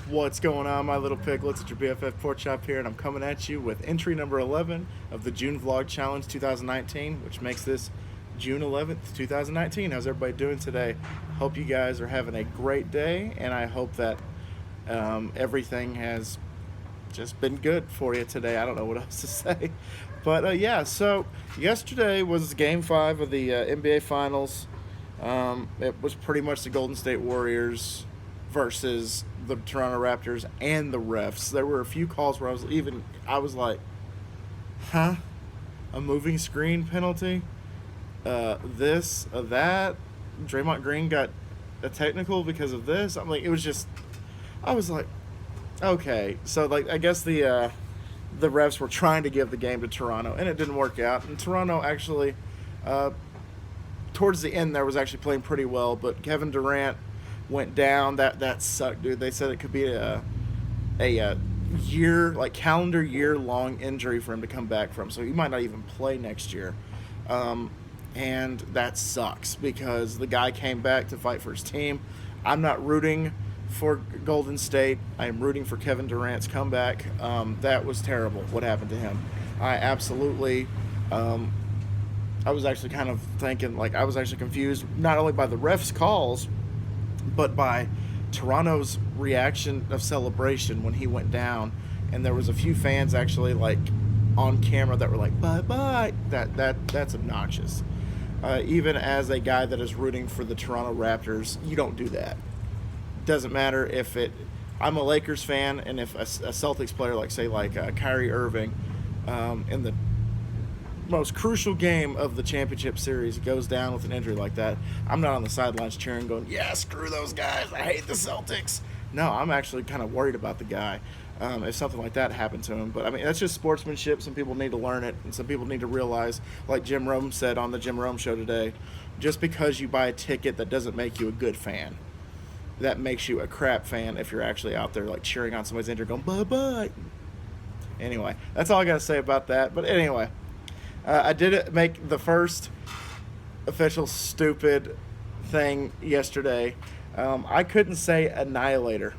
What's going on, my little piglets? It's your BFF Pork Chop here, and I'm coming at you with entry number 11 of the June Vlog Challenge 2019, which makes this June 11th, 2019. How's everybody doing today? Hope you guys are having a great day, and I hope that everything has just been good for you today. I don't know what else to say. But yeah, so yesterday was game 5 of the NBA Finals. It was pretty much the Golden State Warriors versus the Toronto Raptors and the refs. There were a few calls where I was like, huh? A moving screen penalty? That? Draymond Green got a technical because of this? I was like, okay. So, like, I guess the refs were trying to give the game to Toronto, and it didn't work out. And Toronto actually, towards the end, there was actually playing pretty well, but Kevin Durant went down. That sucked, dude. They said it could be a year, like calendar year long injury for him to come back from, so he might not even play next year. And that sucks because the guy came back to fight for his team. I'm not rooting for Golden State. I am rooting for Kevin Durant's comeback. That was terrible what happened to him. I absolutely I was actually kind of thinking, like, I was actually confused not only by the refs calls but by Toronto's reaction of celebration when he went down. And there was a few fans actually, like, on camera that were like, bye bye. That's obnoxious. Even as a guy that is rooting for the Toronto Raptors, you don't do that. Doesn't matter if I'm a Lakers fan, and if a Celtics player, like, say, like Kyrie Irving, in the most crucial game of the championship series goes down with an injury like that, I'm not on the sidelines cheering, going, yeah, screw those guys, I hate the Celtics. No, I'm actually kind of worried about the guy, if something like that happened to him. But I mean, that's just sportsmanship. Some people need to learn it, and some people need to realize, like Jim Rome said on the Jim Rome show today, just because you buy a ticket, that doesn't make you a good fan. That makes you a crap fan if you're actually out there, like, cheering on somebody's injury, going, bye bye. Anyway, that's all I got to say about that. But anyway, I did make the first official stupid thing yesterday. I couldn't say annihilator.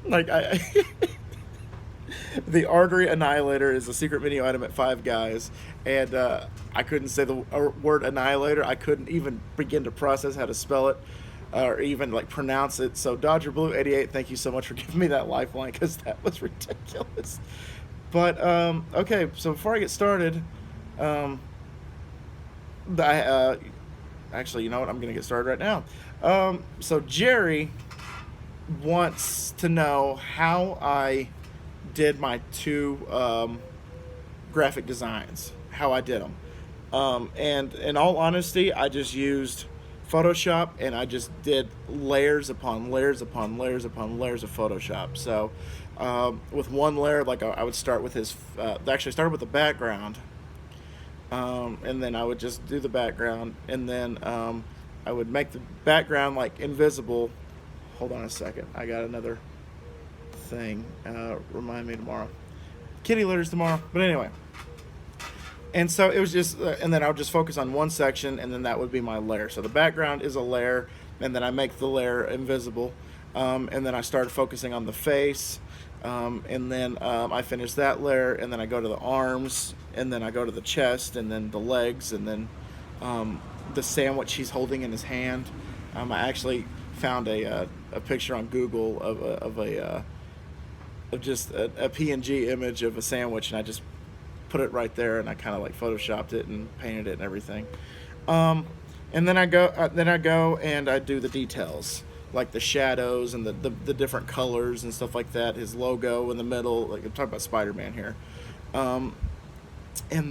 Like, the artery annihilator is a secret menu item at Five Guys, and I couldn't say the word annihilator. I couldn't even begin to process how to spell it or even, like, pronounce it. So Dodgerblue 88, thank you so much for giving me that lifeline, because that was ridiculous. But okay, so before I get started, actually, you know what? I'm gonna get started right now. So Jerry wants to know how I did my two graphic designs, how I did them. And in all honesty, I just used Photoshop, and I just did layers upon layers upon layers upon layers of Photoshop. So with one layer, like, I would start with his, actually started with the background, and then I would just do the background, and then I would make the background, like, invisible. Hold on a second, I got another thing. Remind me tomorrow. Kitty litters tomorrow. But anyway, and so it was just, and then I would just focus on one section, and then that would be my layer. So the background is a layer, and then I make the layer invisible, and then I started focusing on the face, and then I finish that layer, and then I go to the arms, and then I go to the chest, and then the legs, and then the sandwich he's holding in his hand. I actually found a picture on Google of just a PNG image of a sandwich, and I just put it right there, and I kind of, like, photoshopped it and painted it and everything. And then I go and I do the details, like the shadows and the different colors and stuff like that. His logo in the middle, like, I'm talking about Spider-Man here, and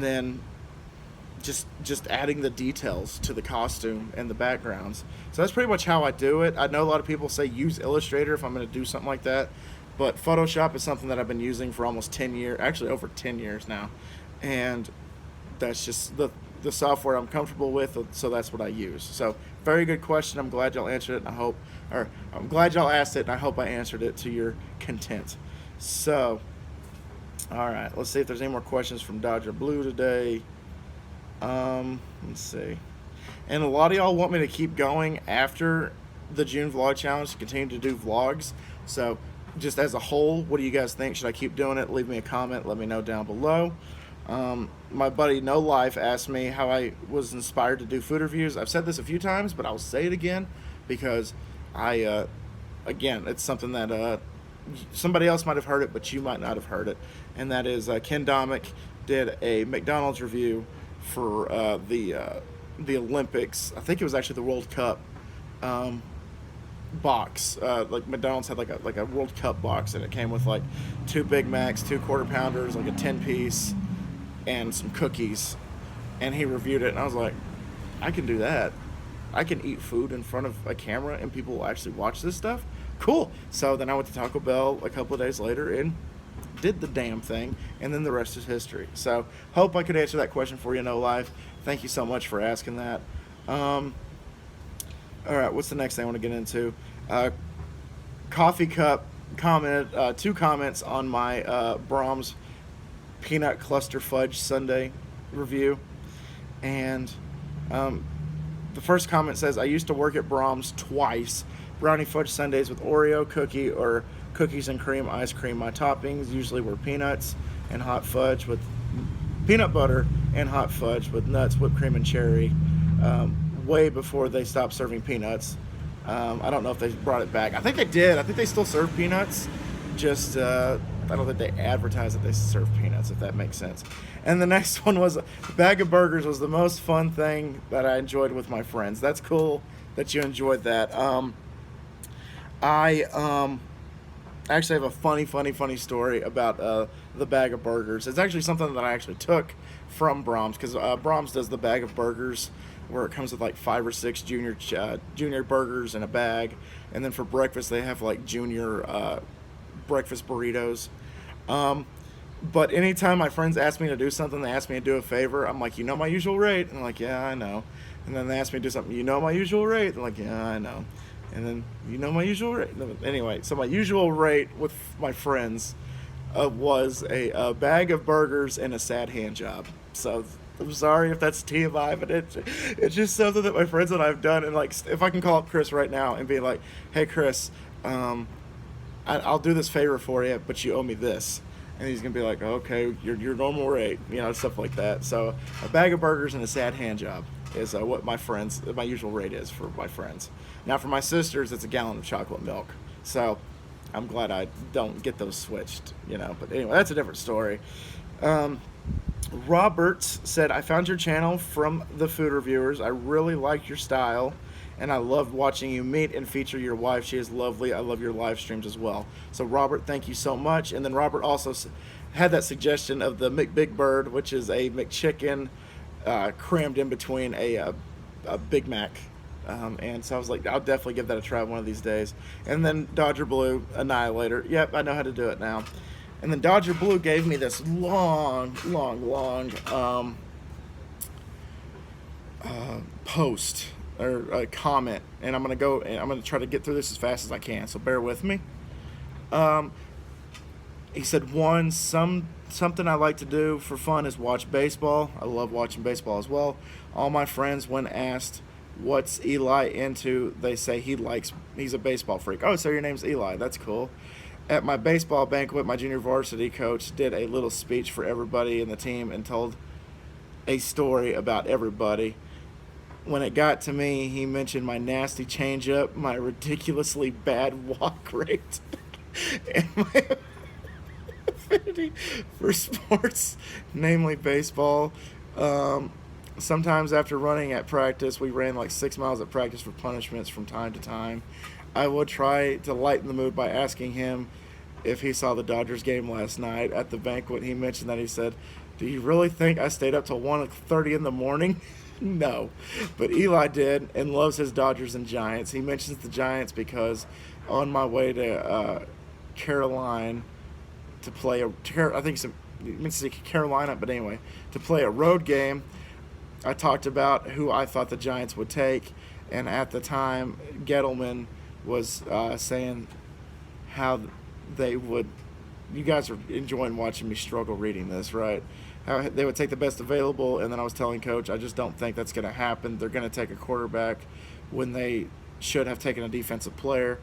then just adding the details to the costume and the backgrounds. So that's pretty much how I do it. I know a lot of people say use Illustrator if I'm going to do something like that, but Photoshop is something that I've been using for almost 10 years, actually over 10 years now, and that's just the software I'm comfortable with, so that's what I use. So very good question. I'm glad y'all answered it, and I'm glad y'all asked it, and I hope I answered it to your content. So, all right, let's see if there's any more questions from Dodgerblue today. Let's see. And a lot of y'all want me to keep going after the June vlog challenge to continue to do vlogs. So just as a whole, what do you guys think? Should I keep doing it? Leave me a comment. Let me know down below. My buddy No Life asked me how I was inspired to do food reviews. I've said this a few times, but I'll say it again because again, it's something that somebody else might have heard it, but you might not have heard it. And that is Ken Domick did a McDonald's review for the Olympics. I think it was actually the World Cup box. Like McDonald's had like a World Cup box, and it came with like 2 Big Macs, 2 Quarter Pounders, like a 10-piece, and some cookies. And he reviewed it, and I was like, I can do that. I can eat food in front of a camera, and people will actually watch this stuff. Cool. So then I went to Taco Bell a couple of days later and did the damn thing, and then the rest is history. So hope I could answer that question for you, No Life. Thank you so much for asking that. All right, what's the next thing I want to get into? Coffee Cup commented 2 comments on my Brahms peanut cluster fudge sundae review, and the first comment says, I used to work at Brahms twice. Brownie fudge sundaes with Oreo cookie or cookies and cream ice cream. My toppings usually were peanuts and hot fudge with peanut butter and hot fudge with nuts, whipped cream, and cherry. Way before they stopped serving peanuts. I don't know if they brought it back. I think they did. I think they still serve peanuts. Just I don't think they advertise that they serve peanuts, if that makes sense. And the next one was a bag of burgers was the most fun thing that I enjoyed with my friends. That's cool that you enjoyed that. I actually have a funny story about the bag of burgers. It's actually something that I actually took from Brahms, because Brahms does the bag of burgers where it comes with like 5 or 6 junior burgers in a bag, and then for breakfast they have like junior breakfast burritos. But anytime my friends ask me to do something, they ask me to do a favor, I'm like, you know my usual rate? And I'm like, yeah, I know. And then they ask me to do something, you know my usual rate? I'm like, yeah, I know. And then, you know my usual rate? Anyway, so my usual rate with my friends was a bag of burgers and a sad hand job. So I'm sorry if that's TMI, but it's just something that my friends and I have done. And like, if I can call up Chris right now and be like, hey Chris, I'll do this favor for you, but you owe me this. And he's gonna be like, okay, your normal rate, stuff like that. So a bag of burgers and a sad hand job is what my usual rate is for my friends. Now for my sisters, it's a gallon of chocolate milk. So I'm glad I don't get those switched, But anyway, that's a different story. Robert said, I found your channel from the food reviewers. I really like your style, and I love watching you meet and feature your wife. She is lovely. I love your live streams as well. So Robert, thank you so much. And then Robert also had that suggestion of the McBig Bird, which is a McChicken crammed in between a Big Mac. And so I was like, I'll definitely give that a try one of these days. And then Dodgerblue Annihilator. Yep, I know how to do it now. And then Dodgerblue gave me this long post or a comment, and I'm gonna try to get through this as fast as I can. So bear with me. He said, something I like to do for fun is watch baseball. I love watching baseball as well. All my friends, when asked what's Eli into, they say he's a baseball freak. Oh, so your name's Eli. That's cool. At my baseball banquet, my junior varsity coach did a little speech for everybody in the team and told a story about everybody. When it got to me, he mentioned my nasty changeup, my ridiculously bad walk rate, and my affinity for sports, namely baseball. Sometimes after running at practice, we ran like 6 miles at practice for punishments from time to time. I would try to lighten the mood by asking him if he saw the Dodgers game last night. At the banquet, he mentioned that he said, do you really think I stayed up till 1:30 in the morning? No, but Eli did and loves his Dodgers and Giants. He mentions the Giants because on my way to Carolina to play I think he means to say Carolina, but anyway, to play a road game, I talked about who I thought the Giants would take, and at the time, Gettleman was saying how they would. You guys are enjoying watching me struggle reading this, right? How they would take the best available, and then I was telling Coach, I just don't think that's going to happen. They're going to take a quarterback when they should have taken a defensive player.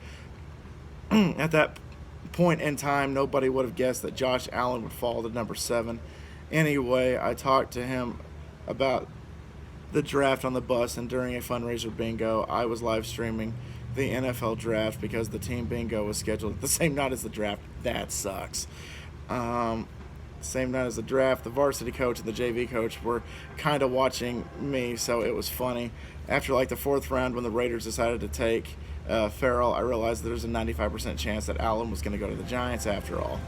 At that point in time, nobody would have guessed that Josh Allen would fall to number 7. Anyway, I talked to him about the draft on the bus, and during a fundraiser bingo, I was live streaming the NFL draft because the team bingo was scheduled at the same night as the draft. That sucks. Same night as the draft, the varsity coach and the JV coach were kind of watching me, so it was funny. After like the 4th round, when the Raiders decided to take Farrell, I realized there's a 95% chance that Allen was going to go to the Giants after all.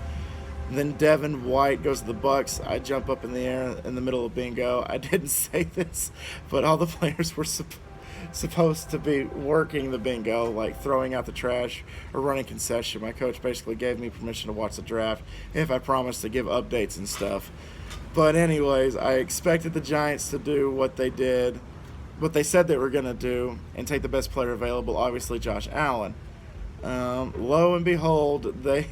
Then Devin White goes to the Bucks. I jump up in the air in the middle of bingo. I didn't say this, but all the players were supposed to be working the bingo, like throwing out the trash or running concession. My coach basically gave me permission to watch the draft if I promised to give updates and stuff. But anyways, I expected the Giants to do what they did, what they said they were going to do, and take the best player available, obviously Josh Allen. Lo and behold, they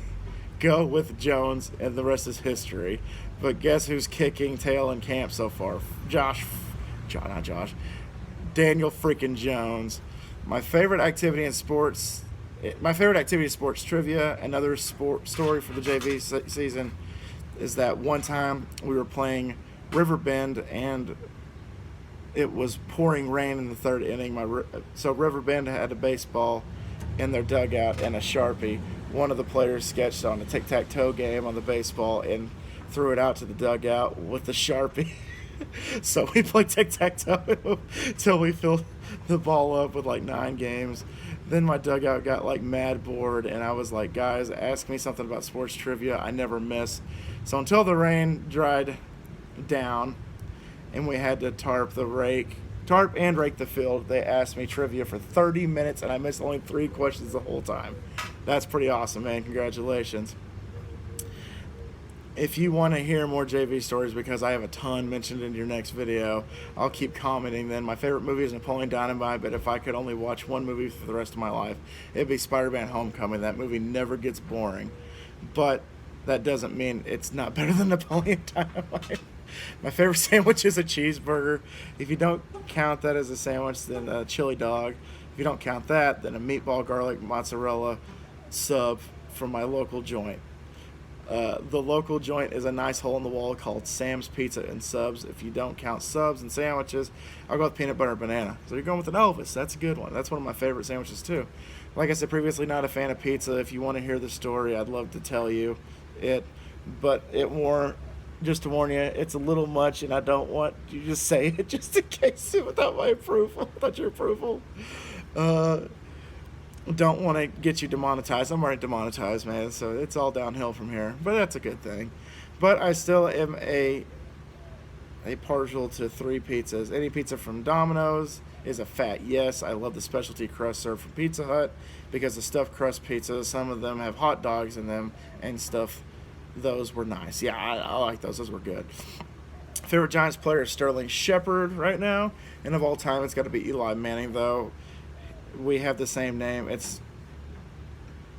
go with Jones, and the rest is history. But guess who's kicking tail in camp so far? Daniel freaking Jones. My favorite activity is sports trivia. Another story for the JV season is that one time we were playing Riverbend, and it was pouring rain in the 3rd inning. So Riverbend had a baseball in their dugout and a Sharpie. One of the players sketched on a tic-tac-toe game on the baseball and threw it out to the dugout with the Sharpie. So we played tic-tac-toe until we filled the ball up with like 9 games. Then my dugout got like mad bored, and I was like, guys, ask me something about sports trivia. I never miss. So until the rain dried down and we had to tarp and rake the field, they asked me trivia for 30 minutes, and I missed only 3 questions the whole time. That's pretty awesome, man. Congratulations. If you want to hear more JV stories, because I have a ton mentioned in your next video, I'll keep commenting then. My favorite movie is Napoleon Dynamite, but if I could only watch one movie for the rest of my life, it'd be Spider-Man Homecoming. That movie never gets boring. But that doesn't mean it's not better than Napoleon Dynamite. My favorite sandwich is a cheeseburger. If you don't count that as a sandwich, then a chili dog. If you don't count that, then a meatball, garlic, mozzarella sub from my local joint. The local joint is a nice hole in the wall called Sam's Pizza and Subs. If you don't count subs and sandwiches, I'll go with peanut butter and banana. So you're going with an Elvis. That's a good one. That's one of my favorite sandwiches too. Like I said previously, not a fan of pizza. If you want to hear the story, I'd love to tell you it. But just to warn you, it's a little much, and I don't want you to say it just in case without my approval, without your approval. Don't want to get you demonetized. I'm already demonetized, man, so it's all downhill from here. But that's a good thing. But I still am a partial to 3 pizzas. Any pizza from Domino's is a fat yes. I love the specialty crust served from Pizza Hut because the stuffed crust pizzas, some of them have hot dogs in them and stuff. Those were nice. Yeah, I like those. Those were good. Favorite Giants player is Sterling Shepard right now. And of all time, it's got to be Eli Manning, though. We have the same name.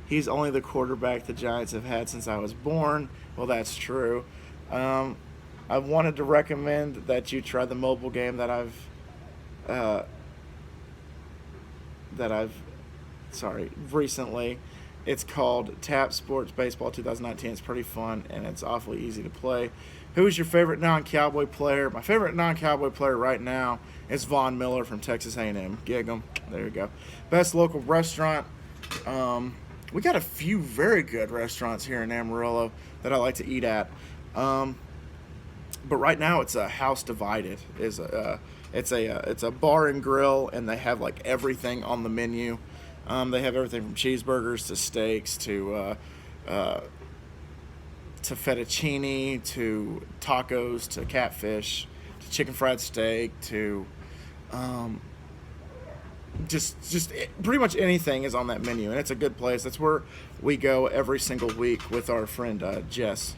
He's only the quarterback the Giants have had since I was born. Well, that's true. I wanted to recommend that you try the mobile game that I've recently. It's called Tap Sports Baseball 2019. It's pretty fun, and it's awfully easy to play. Who's your favorite non-Cowboy player? My favorite non-Cowboy player right now is Von Miller from Texas A&M. Gig 'em. There you go. Best local restaurant. We got a few very good restaurants here in Amarillo that I like to eat at. But right now it's a House Divided. It's a bar and grill, and they have like everything on the menu. They have everything from cheeseburgers to steaks to fettuccine to tacos to catfish to chicken fried steak to just pretty much anything is on that menu, and it's a good place. That's where we go every single week with our friend Jess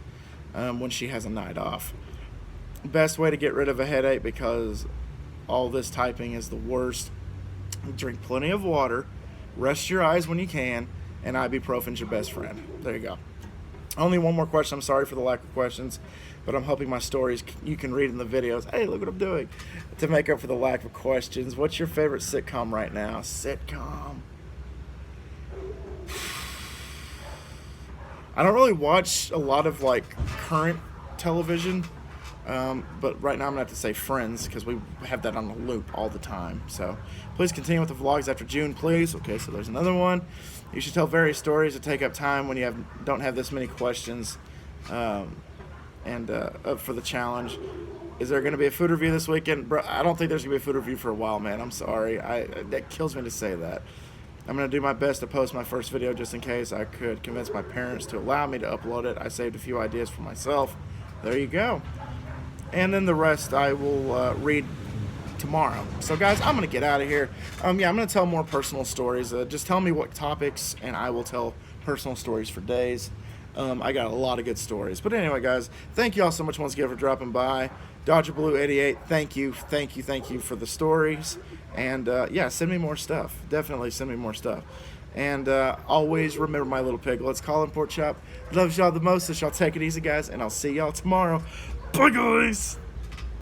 when she has a night off. Best way to get rid of a headache, because all this typing is the worst. Drink plenty of water, rest your eyes when you can, and ibuprofen's your best friend. There you go. Only one more question. I'm sorry for the lack of questions, but I'm hoping my stories you can read in the videos. Hey, look what I'm doing. To make up for the lack of questions, what's your favorite sitcom right now? Sitcom. I don't really watch a lot of like current television, but right now I'm gonna have to say Friends because we have that on a loop all the time. So please continue with the vlogs after June, please. Okay, so there's another one. You should tell various stories to take up time when you don't have this many questions, up for the challenge. Is there going to be a food review this weekend? Bro, I don't think there's going to be a food review for a while, man. I'm sorry. That kills me to say that. I'm going to do my best to post my first video just in case I could convince my parents to allow me to upload it. I saved a few ideas for myself. There you go. And then the rest I will read tomorrow. So guys, I'm going to get out of here. Yeah, I'm going to tell more personal stories. Just tell me what topics and I will tell personal stories for days. I got a lot of good stories. But anyway, guys, thank you all so much once again for dropping by. Dodgerblue 88, thank you for the stories. And yeah, send me more stuff. Definitely send me more stuff. And always remember my little piglets. Colin Pork Chop loves y'all the most, so y'all take it easy, guys. And I'll see y'all tomorrow. Bye, guys.